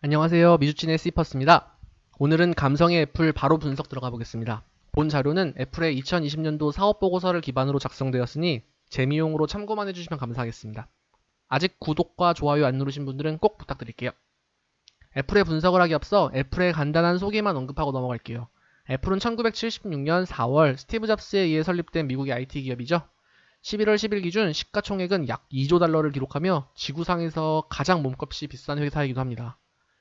안녕하세요. 미주친의 C퍼스입니다. 오늘은 감성의 애플 바로 분석 들어가 보겠습니다. 본 자료는 애플의 2020년도 사업보고서를 기반으로 작성되었으니 재미용으로 참고만 해주시면 감사하겠습니다. 아직 구독과 좋아요 안 누르신 분들은 꼭 부탁드릴게요. 애플의 분석을 하기 앞서 애플의 간단한 소개만 언급하고 넘어갈게요. 애플은 1976년 4월 스티브 잡스에 의해 설립된 미국의 IT 기업이죠. 11월 10일 기준 시가총액은 약 2조 달러를 기록하며 지구상에서 가장 몸값이 비싼 회사이기도 합니다.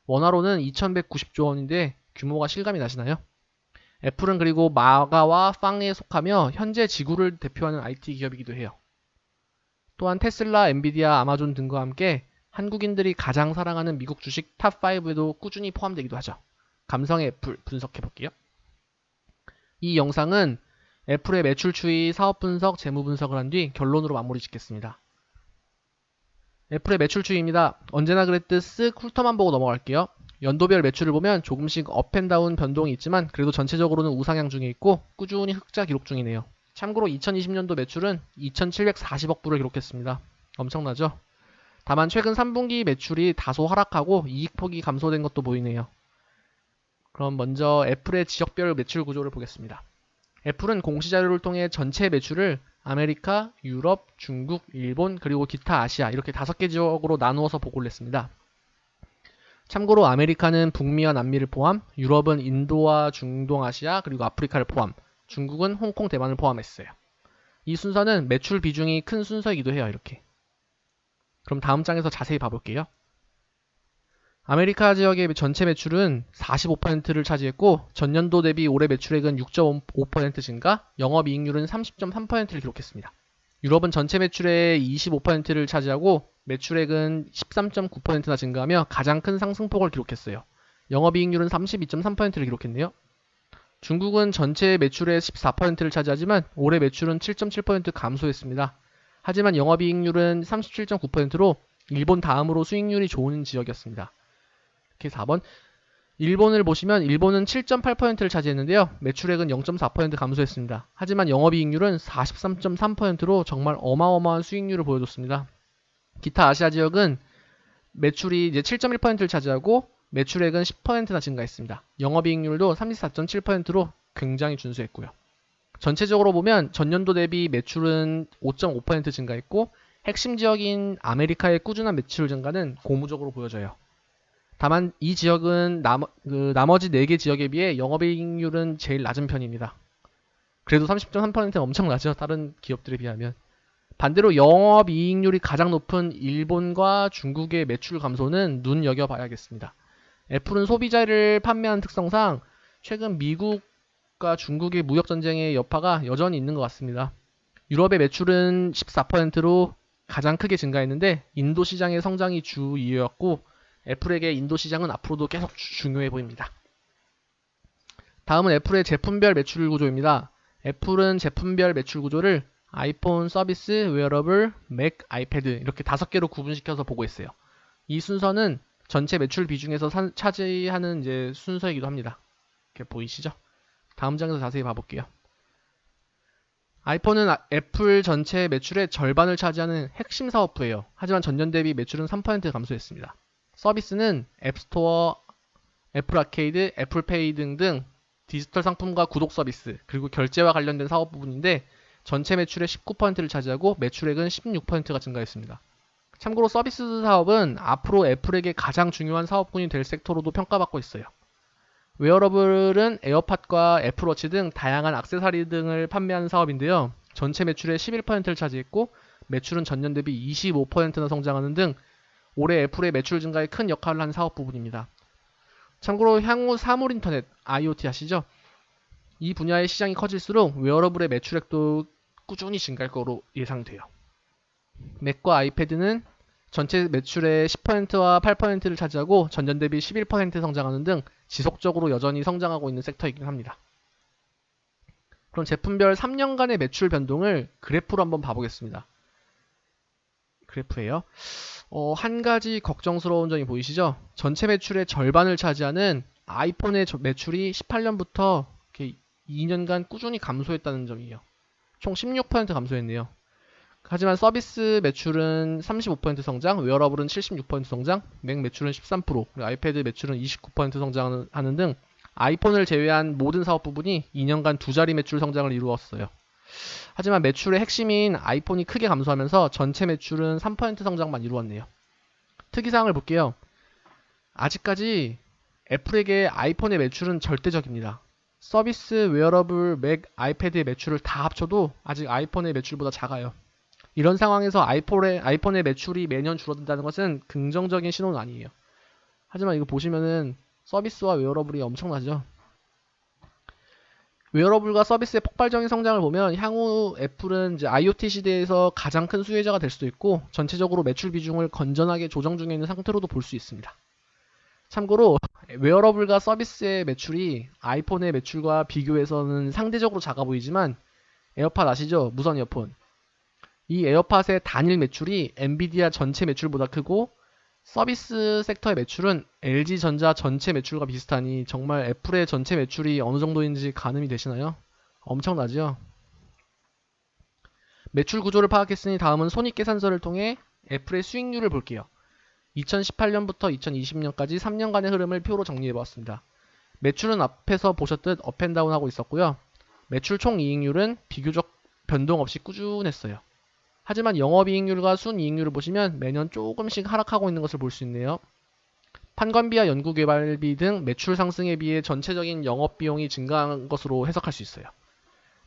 원화로는 2190조 원인데 규모가 실감이 나시나요? 애플은 그리고 마가와 빵에 속하며 현재 지구를 대표하는 IT 기업이기도 해요. 또한 테슬라, 엔비디아, 아마존 등과 함께 한국인들이 가장 사랑하는 미국 주식 탑5에도 꾸준히 포함되기도 하죠. 감성의 애플 분석해 볼게요. 이 영상은 애플의 매출 추이, 사업 분석, 재무 분석을 한 뒤 결론으로 마무리 짓겠습니다. 애플의 매출 추이입니다. 언제나 그랬듯 쓱 훑어만 보고 넘어갈게요. 연도별 매출을 보면 조금씩 업앤다운 변동이 있지만 그래도 전체적으로는 우상향 중에 있고 꾸준히 흑자 기록 중이네요. 참고로 2020년도 매출은 2740억 불을 기록했습니다. 엄청나죠? 다만 최근 3분기 매출이 다소 하락하고 이익폭이 감소된 것도 보이네요. 그럼 먼저 애플의 지역별 매출 구조를 보겠습니다. 애플은 공시자료를 통해 전체 매출을 아메리카, 유럽, 중국, 일본, 그리고 기타 아시아 이렇게 5개 지역으로 나누어서 보고를 했습니다. 참고로 아메리카는 북미와 남미를 포함, 유럽은 인도와 중동아시아 그리고 아프리카를 포함, 중국은 홍콩, 대만을 포함했어요. 이 순서는 매출 비중이 큰 순서이기도 해요. 이렇게. 그럼 다음 장에서 자세히 봐볼게요. 아메리카 지역의 전체 매출은 45%를 차지했고 전년도 대비 올해 매출액은 6.5% 증가, 영업이익률은 30.3%를 기록했습니다. 유럽은 전체 매출의 25%를 차지하고 매출액은 13.9%나 증가하며 가장 큰 상승폭을 기록했어요. 영업이익률은 32.3%를 기록했네요. 중국은 전체 매출의 14%를 차지하지만 올해 매출은 7.7% 감소했습니다. 하지만 영업이익률은 37.9%로 일본 다음으로 수익률이 좋은 지역이었습니다. 이렇게 4번. 일본을 보시면 일본은 7.8%를 차지했는데요. 매출액은 0.4% 감소했습니다. 하지만 영업이익률은 43.3%로 정말 어마어마한 수익률을 보여줬습니다. 기타 아시아 지역은 매출이 이제 7.1%를 차지하고 매출액은 10%나 증가했습니다. 영업이익률도 34.7%로 굉장히 준수했고요. 전체적으로 보면 전년도 대비 매출은 5.5% 증가했고 핵심 지역인 아메리카의 꾸준한 매출 증가는 고무적으로 보여져요. 다만 이 지역은 나머지 4개 지역에 비해 영업이익률은 제일 낮은 편입니다. 그래도 30.3%는 엄청나죠. 다른 기업들에 비하면. 반대로 영업이익률이 가장 높은 일본과 중국의 매출 감소는 눈여겨봐야겠습니다. 애플은 소비자를 판매하는 특성상 최근 미국과 중국의 무역전쟁의 여파가 여전히 있는 것 같습니다. 유럽의 매출은 14%로 가장 크게 증가했는데 인도 시장의 성장이 주 이유였고 애플에게 인도 시장은 앞으로도 계속 중요해 보입니다. 다음은 애플의 제품별 매출 구조입니다. 애플은 제품별 매출 구조를 아이폰, 서비스, 웨어러블, 맥, 아이패드 이렇게 5개로 구분시켜서 보고 있어요. 이 순서는 전체 매출 비중에서 차지하는 이제 순서이기도 합니다. 이렇게 보이시죠? 다음 장에서 자세히 봐볼게요. 아이폰은 애플 전체 매출의 절반을 차지하는 핵심 사업부예요. 하지만 전년 대비 매출은 3% 감소했습니다. 서비스는 앱스토어, 애플 아케이드, 애플페이 등등 디지털 상품과 구독 서비스, 그리고 결제와 관련된 사업 부분인데 전체 매출의 19%를 차지하고 매출액은 16%가 증가했습니다. 참고로 서비스 사업은 앞으로 애플에게 가장 중요한 사업군이 될 섹터로도 평가받고 있어요. 웨어러블은 에어팟과 애플워치 등 다양한 액세서리 등을 판매하는 사업인데요. 전체 매출의 11%를 차지했고 매출은 전년 대비 25%나 성장하는 등 올해 애플의 매출 증가에 큰 역할을 한 사업 부분입니다. 참고로 향후 사물 인터넷, IoT 아시죠? 이 분야의 시장이 커질수록 웨어러블의 매출액도 꾸준히 증가할 거로 예상돼요. 맥과 아이패드는 전체 매출의 10%와 8%를 차지하고 전년 대비 11% 성장하는 등 지속적으로 여전히 성장하고 있는 섹터이긴 합니다. 그럼 제품별 3년간의 매출 변동을 그래프로 한번 봐보겠습니다. 그래프예요. 한 가지 걱정스러운 점이 보이시죠? 전체 매출의 절반을 차지하는 아이폰의 매출이 18년부터 이렇게 2년간 꾸준히 감소했다는 점이에요. 총 16% 감소했네요. 하지만 서비스 매출은 35% 성장, 웨어러블은 76% 성장, 맥 매출은 13%, 그리고 아이패드 매출은 29% 성장하는 등 아이폰을 제외한 모든 사업 부분이 2년간 두 자리 매출 성장을 이루었어요. 하지만 매출의 핵심인 아이폰이 크게 감소하면서 전체 매출은 3% 성장만 이루었네요. 특이사항을 볼게요. 아직까지 애플에게 아이폰의 매출은 절대적입니다. 서비스, 웨어러블, 맥, 아이패드의 매출을 다 합쳐도 아직 아이폰의 매출보다 작아요. 이런 상황에서 아이폰의 매출이 매년 줄어든다는 것은 긍정적인 신호는 아니에요. 하지만 이거 보시면은 서비스와 웨어러블이 엄청나죠. 웨어러블과 서비스의 폭발적인 성장을 보면 향후 애플은 이제 IoT 시대에서 가장 큰 수혜자가 될 수도 있고 전체적으로 매출 비중을 건전하게 조정 중에 있는 상태로도 볼 수 있습니다. 참고로 웨어러블과 서비스의 매출이 아이폰의 매출과 비교해서는 상대적으로 작아 보이지만 에어팟 아시죠? 무선 이어폰. 이 에어팟의 단일 매출이 엔비디아 전체 매출보다 크고 서비스 섹터의 매출은 LG전자 전체 매출과 비슷하니 정말 애플의 전체 매출이 어느 정도인지 가늠이 되시나요? 엄청나죠? 매출 구조를 파악했으니 다음은 손익계산서를 통해 애플의 수익률을 볼게요. 2018년부터 2020년까지 3년간의 흐름을 표로 정리해보았습니다. 매출은 앞에서 보셨듯 업앤다운 하고 있었고요. 매출 총이익률은 비교적 변동 없이 꾸준했어요. 하지만 영업이익률과 순이익률을 보시면 매년 조금씩 하락하고 있는 것을 볼 수 있네요. 판관비와 연구개발비 등 매출 상승에 비해 전체적인 영업비용이 증가한 것으로 해석할 수 있어요.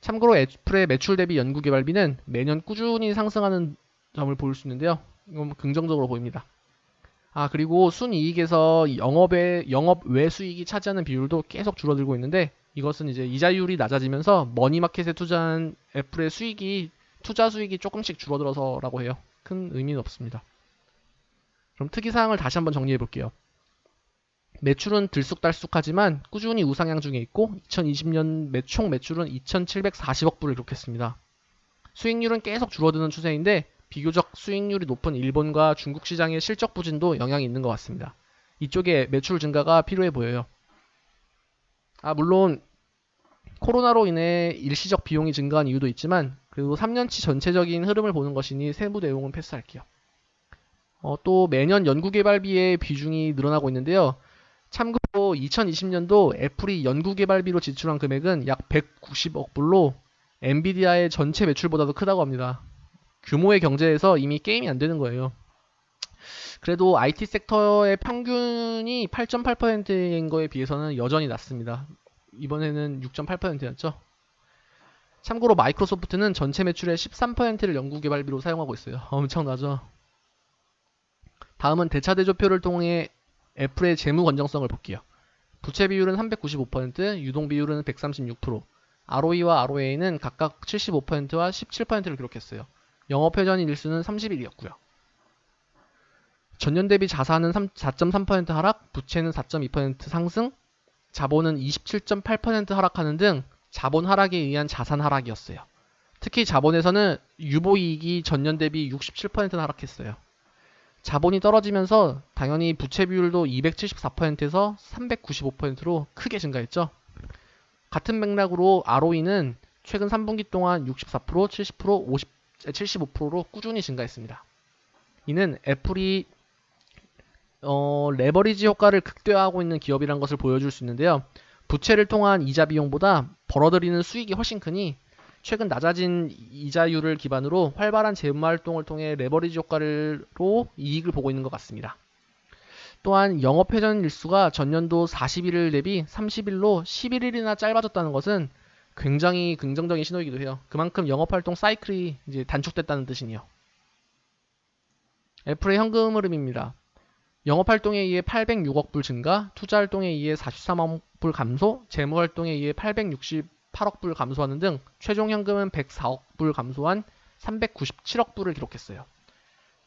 참고로 애플의 매출 대비 연구개발비는 매년 꾸준히 상승하는 점을 볼 수 있는데요. 이건 긍정적으로 보입니다. 그리고 순이익에서 영업 외 수익이 차지하는 비율도 계속 줄어들고 있는데 이것은 이제 이자율이 낮아지면서 머니마켓에 투자한 애플의 투자 수익이 조금씩 줄어들어서라고 해요. 큰 의미는 없습니다. 그럼 특이사항을 다시 한번 정리해 볼게요. 매출은 들쑥달쑥하지만 꾸준히 우상향 중에 있고 2020년 총 매출은 2,740억 불을 기록했습니다. 수익률은 계속 줄어드는 추세인데 비교적 수익률이 높은 일본과 중국 시장의 실적 부진도 영향이 있는 것 같습니다. 이쪽에 매출 증가가 필요해 보여요. 물론 코로나로 인해 일시적 비용이 증가한 이유도 있지만 그리고 3년치 전체적인 흐름을 보는 것이니 세부 내용은 패스할게요. 또 매년 연구개발비의 비중이 늘어나고 있는데요. 참고로 2020년도 애플이 연구개발비로 지출한 금액은 약 190억 불로 엔비디아의 전체 매출보다도 크다고 합니다. 규모의 경제에서 이미 게임이 안 되는 거예요. 그래도 IT 섹터의 평균이 8.8%인 거에 비해서는 여전히 낮습니다. 이번에는 6.8%였죠. 참고로 마이크로소프트는 전체 매출의 13%를 연구개발비로 사용하고 있어요. 엄청나죠? 다음은 대차대조표를 통해 애플의 재무 건전성을 볼게요. 부채 비율은 395%, 유동 비율은 136%, ROE와 ROA는 각각 75%와 17%를 기록했어요. 영업회전 일수는 30일이었고요. 전년 대비 자산은 4.3% 하락, 부채는 4.2% 상승, 자본은 27.8% 하락하는 등 자본 하락에 의한 자산 하락이었어요. 특히 자본에서는 유보이익이 전년 대비 67%나 하락했어요. 자본이 떨어지면서 당연히 부채 비율도 274%에서 395%로 크게 증가했죠. 같은 맥락으로 ROE는 최근 3분기 동안 64%, 70%, 75%로 꾸준히 증가했습니다. 이는 애플이 레버리지 효과를 극대화하고 있는 기업이라는 것을 보여줄 수 있는데요. 부채를 통한 이자 비용보다 벌어들이는 수익이 훨씬 크니 최근 낮아진 이자율을 기반으로 활발한 재무활동을 통해 레버리지 효과로 이익을 보고 있는 것 같습니다. 또한 영업회전 일수가 전년도 41일 대비 30일로 11일이나 짧아졌다는 것은 굉장히 긍정적인 신호이기도 해요. 그만큼 영업활동 사이클이 이제 단축됐다는 뜻이네요. 애플의 현금 흐름입니다. 영업활동에 의해 806억 불 증가, 투자활동에 의해 43억 불 감소, 재무활동에 의해 868억 불 감소하는 등 최종 현금은 104억 불 감소한 397억 불을 기록했어요.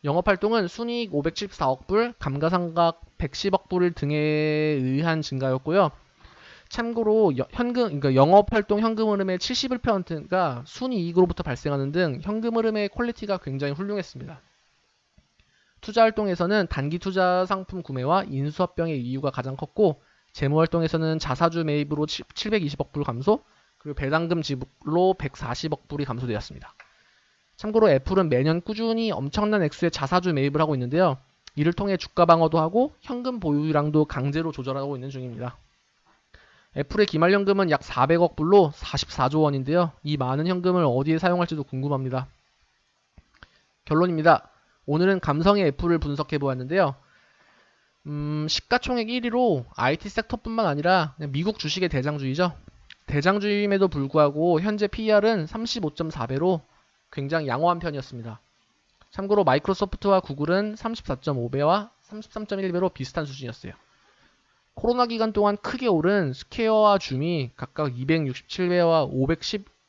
영업활동은 순이익 574억 불, 감가상각 110억 불 등에 의한 증가였고요. 참고로 그러니까 영업활동 현금 흐름의 71%가 순이익으로부터 발생하는 등 현금 흐름의 퀄리티가 굉장히 훌륭했습니다. 투자활동에서는 단기 투자 상품 구매와 인수합병의 이유가 가장 컸고 재무활동에서는 자사주 매입으로 720억 불 감소, 그리고 배당금 지불로 140억 불이 감소되었습니다. 참고로 애플은 매년 꾸준히 엄청난 액수의 자사주 매입을 하고 있는데요. 이를 통해 주가 방어도 하고 현금 보유량도 강제로 조절하고 있는 중입니다. 애플의 기말연금은 약 400억 불로 44조 원인데요. 이 많은 현금을 어디에 사용할지도 궁금합니다. 결론입니다. 오늘은 감성의 애플을 분석해 보았는데요. 시가총액 1위로 IT 섹터뿐만 아니라 미국 주식의 대장주이죠. 대장주임에도 불구하고 현재 PER은 35.4배로 굉장히 양호한 편이었습니다. 참고로 마이크로소프트와 구글은 34.5배와 33.1배로 비슷한 수준이었어요. 코로나 기간 동안 크게 오른 스퀘어와 줌이 각각 267배와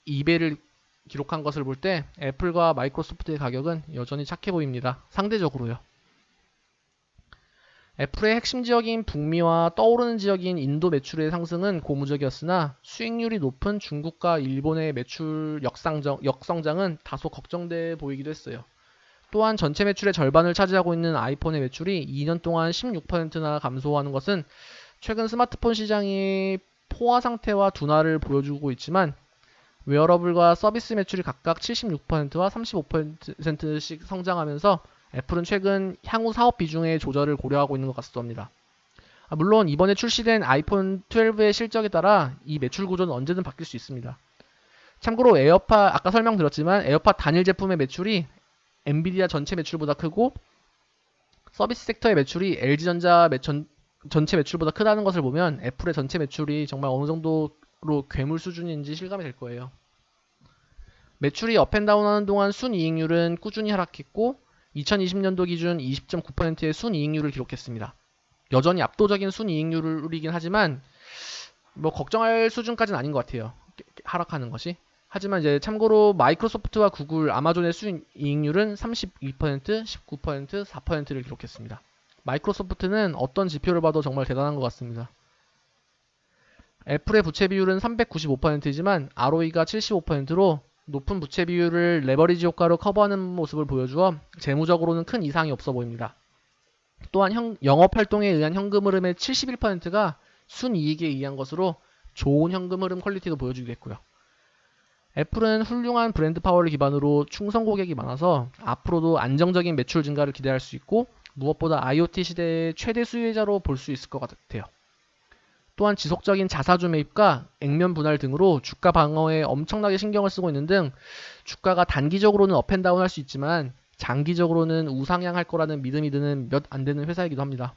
512배를 기록한 것을 볼 때 애플과 마이크로소프트의 가격은 여전히 착해 보입니다. 상대적으로요. 애플의 핵심 지역인 북미와 떠오르는 지역인 인도 매출의 상승은 고무적이었으나 수익률이 높은 중국과 일본의 매출 역성장은 다소 걱정돼 보이기도 했어요. 또한 전체 매출의 절반을 차지하고 있는 아이폰의 매출이 2년 동안 16%나 감소하는 것은 최근 스마트폰 시장의 포화 상태와 둔화를 보여주고 있지만 웨어러블과 서비스 매출이 각각 76%와 35%씩 성장하면서 애플은 최근 향후 사업 비중의 조절을 고려하고 있는 것 같습니다. 물론 이번에 출시된 아이폰 12의 실적에 따라 이 매출 구조는 언제든 바뀔 수 있습니다. 참고로 에어팟, 아까 설명드렸지만 에어팟 단일 제품의 매출이 엔비디아 전체 매출보다 크고 서비스 섹터의 매출이 LG전자 전체 매출보다 크다는 것을 보면 애플의 전체 매출이 정말 어느 정도로 괴물 수준인지 실감이 될 거예요. 매출이 업앤다운 하는 동안 순이익률은 꾸준히 하락했고 2020년도 기준 20.9%의 순이익률을 기록했습니다. 여전히 압도적인 순이익률이긴 하지만 뭐 걱정할 수준까지는 아닌 것 같아요. 하락하는 것이. 하지만 이제 참고로 마이크로소프트와 구글, 아마존의 순이익률은 32%, 19%, 4%를 기록했습니다. 마이크로소프트는 어떤 지표를 봐도 정말 대단한 것 같습니다. 애플의 부채 비율은 395%이지만 ROE가 75%로 높은 부채 비율을 레버리지 효과로 커버하는 모습을 보여주어 재무적으로는 큰 이상이 없어 보입니다. 또한 영업활동에 의한 현금 흐름의 71%가 순이익에 의한 것으로 좋은 현금 흐름 퀄리티도 보여주기도 했고요. 애플은 훌륭한 브랜드 파워를 기반으로 충성 고객이 많아서 앞으로도 안정적인 매출 증가를 기대할 수 있고 무엇보다 IoT 시대의 최대 수혜자로 볼 수 있을 것 같아요. 또한 지속적인 자사주 매입과 액면 분할 등으로 주가 방어에 엄청나게 신경을 쓰고 있는 등 주가가 단기적으로는 업앤다운 할 수 있지만 장기적으로는 우상향할 거라는 믿음이 드는 몇 안 되는 회사이기도 합니다.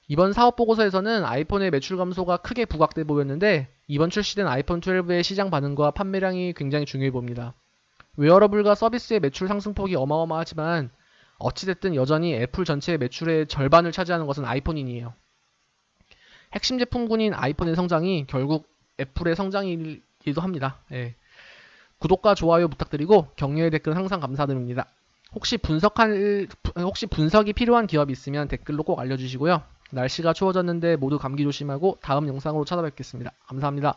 이번 사업 보고서에서는 아이폰의 매출 감소가 크게 부각돼 보였는데 이번 출시된 아이폰 12의 시장 반응과 판매량이 굉장히 중요해 보입니다. 웨어러블과 서비스의 매출 상승폭이 어마어마하지만 어찌됐든 여전히 애플 전체의 매출의 절반을 차지하는 것은 아이폰이니에요. 핵심 제품군인 아이폰의 성장이 결국 애플의 성장이기도 합니다. 예. 구독과 좋아요 부탁드리고 격려의 댓글 항상 감사드립니다. 혹시 분석이 필요한 기업이 있으면 댓글로 꼭 알려주시고요. 날씨가 추워졌는데 모두 감기 조심하고 다음 영상으로 찾아뵙겠습니다. 감사합니다.